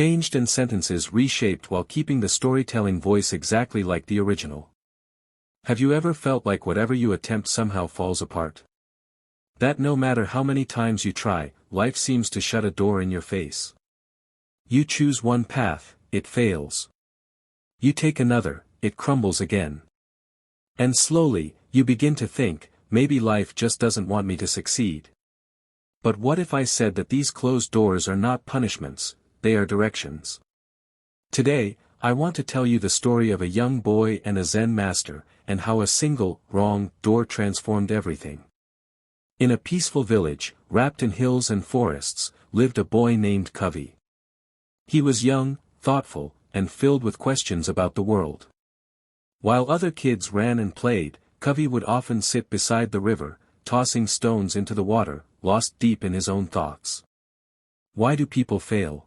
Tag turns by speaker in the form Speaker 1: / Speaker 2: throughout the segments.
Speaker 1: changed and sentences reshaped while keeping the storytelling voice exactly like the original. Have you ever felt like whatever you attempt somehow falls apart? That no matter how many times you try, life seems to shut a door in your face. You choose one path, it fails. You take another, it crumbles again. And slowly, you begin to think, maybe life just doesn't want me to succeed. But what if I said that these closed doors are not punishments, they are directions? Today, I want to tell you the story of a young boy and a Zen master, and how a single, wrong, door transformed everything. In a peaceful village, wrapped in hills and forests, lived a boy named Covey. He was young, thoughtful, and filled with questions about the world. While other kids ran and played, Covey would often sit beside the river, tossing stones into the water, lost deep in his own thoughts. Why do people fail?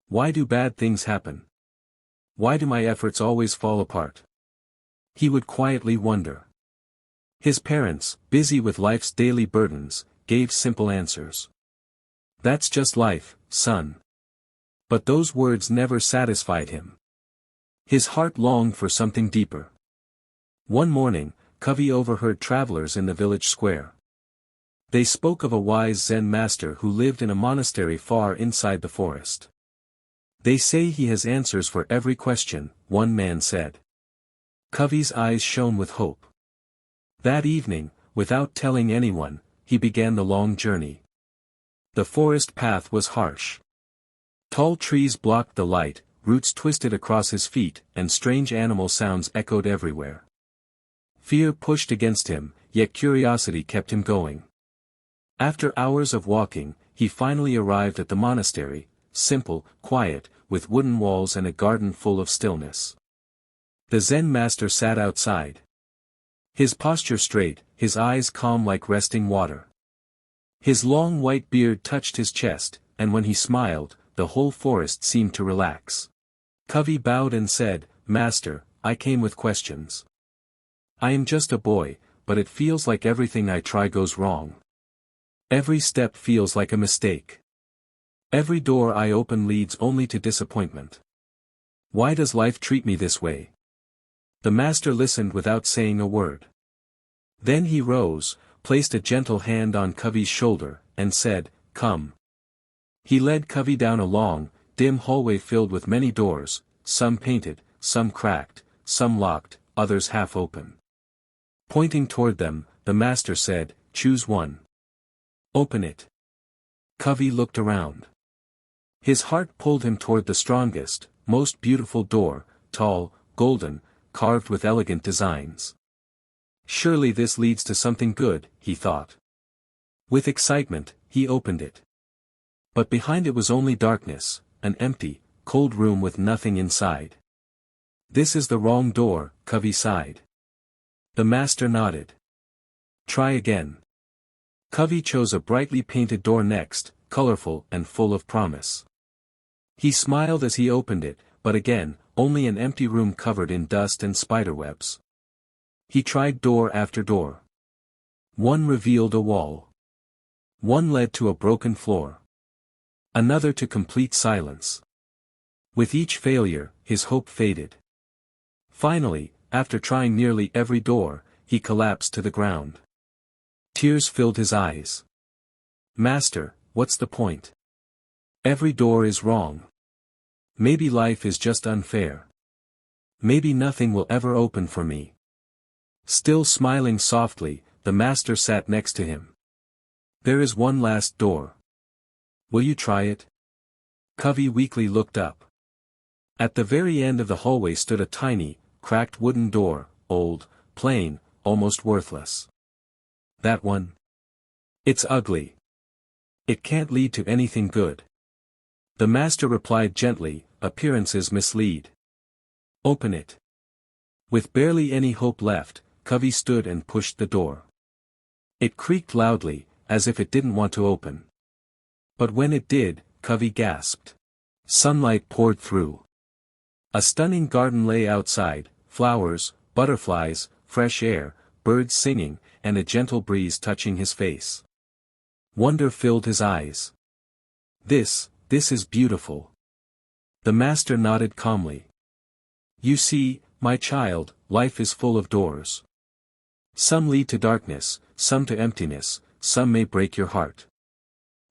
Speaker 1: Why do bad things happen? Why do my efforts always fall apart? He would quietly wonder. His parents, busy with life's daily burdens, gave simple answers. That's just life, son. But those words never satisfied him. His heart longed for something deeper. One morning, Covey overheard travelers in the village square. They spoke of a wise Zen master who lived in a monastery far inside the forest. They say he has answers for every question, one man said. Covey's eyes shone with hope. That evening, without telling anyone, he began the long journey. The forest path was harsh. Tall trees blocked the light, roots twisted across his feet, and strange animal sounds echoed everywhere. Fear pushed against him, yet curiosity kept him going. After hours of walking, he finally arrived at the monastery, simple, quiet, with wooden walls and a garden full of stillness. The Zen master sat outside. His posture straight, his eyes calm like resting water. His long white beard touched his chest, and when he smiled, the whole forest seemed to relax. Covey bowed and said, "Master, I came with questions. I am just a boy, but it feels like everything I try goes wrong. Every step feels like a mistake. Every door I open leads only to disappointment. Why does life treat me this way?" The master listened without saying a word. Then he rose, placed a gentle hand on Covey's shoulder, and said, "Come." He led Covey down a long, dim hallway filled with many doors, some painted, some cracked, some locked, others half open. Pointing toward them, the master said, "Choose one. Open it." Covey looked around. His heart pulled him toward the strongest, most beautiful door, tall, golden, carved with elegant designs. Surely this leads to something good, he thought. With excitement, he opened it. But behind it was only darkness, an empty, cold room with nothing inside. "This is the wrong door," Covey sighed. The master nodded. "Try again." Covey chose a brightly painted door next, colorful and full of promise. He smiled as he opened it, but again, only an empty room covered in dust and spiderwebs. He tried door after door. One revealed a wall. One led to a broken floor. Another to complete silence. With each failure, his hope faded. Finally, after trying nearly every door, he collapsed to the ground. Tears filled his eyes. "Master, what's the point? Every door is wrong. Maybe life is just unfair. Maybe nothing will ever open for me." Still smiling softly, the master sat next to him. "There is one last door. Will you try it?" Covey weakly looked up. At the very end of the hallway stood a tiny, cracked wooden door, old, plain, almost worthless. "That one? It's ugly. It can't lead to anything good." The master replied gently, "Appearances mislead. Open it." With barely any hope left, Covey stood and pushed the door. It creaked loudly, as if it didn't want to open. But when it did, Covey gasped. Sunlight poured through. A stunning garden lay outside, flowers, butterflies, fresh air, birds singing, and a gentle breeze touching his face. Wonder filled his eyes. This is beautiful. The master nodded calmly. You see, my child, life is full of doors. Some lead to darkness, some to emptiness, some may break your heart.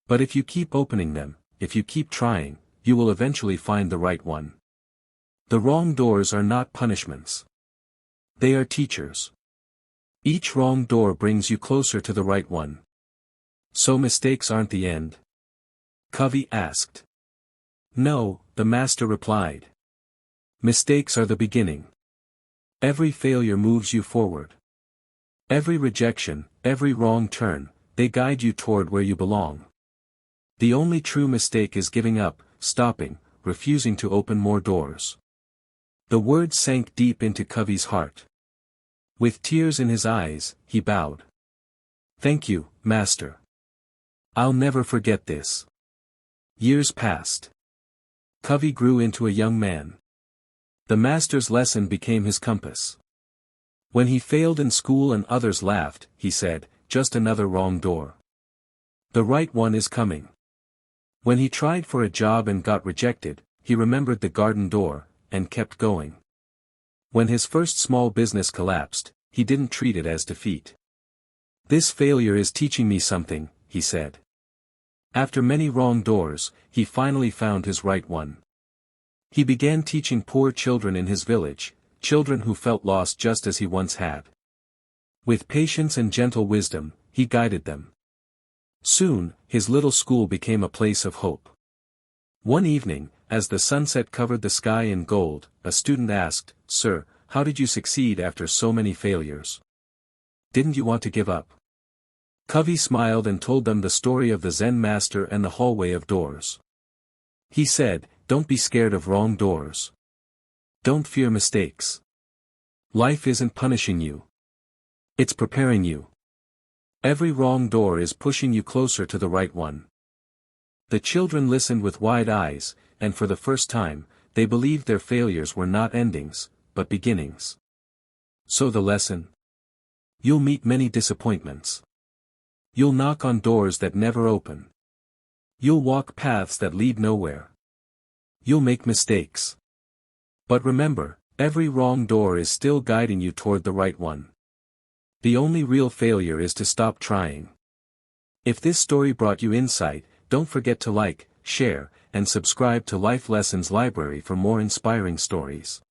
Speaker 1: But if you keep opening them, if you keep trying, you will eventually find the right one. The wrong doors are not punishments. They are teachers. Each wrong door brings you closer to the right one. So mistakes aren't the end? Covey asked. No, the master replied. Mistakes are the beginning. Every failure moves you forward. Every rejection, every wrong turn, they guide you toward where you belong. The only true mistake is giving up, stopping, refusing to open more doors. The words sank deep into Covey's heart. With tears in his eyes, he bowed. Thank you, Master. I'll never forget this. Years passed. Covey grew into a young man. The master's lesson became his compass. When he failed in school and others laughed, he said, just another wrong door. The right one is coming. When he tried for a job and got rejected, he remembered the garden door, and kept going. When his first small business collapsed, he didn't treat it as defeat. This failure is teaching me something, he said. After many wrong doors, he finally found his right one. He began teaching poor children in his village, children who felt lost just as he once had. With patience and gentle wisdom, he guided them. Soon, his little school became a place of hope. One evening, as the sunset covered the sky in gold, a student asked, Sir, how did you succeed after so many failures? Didn't you want to give up? Covey smiled and told them the story of the Zen master and the hallway of doors. He said, don't be scared of wrong doors. Don't fear mistakes. Life isn't punishing you. It's preparing you. Every wrong door is pushing you closer to the right one. The children listened with wide eyes, and for the first time, they believed their failures were not endings, but beginnings. So the lesson? You'll meet many disappointments. You'll knock on doors that never open. You'll walk paths that lead nowhere. You'll make mistakes. But remember, every wrong door is still guiding you toward the right one. The only real failure is to stop trying. If this story brought you insight, don't forget to like, share, and subscribe to Life Lessons Library for more inspiring stories.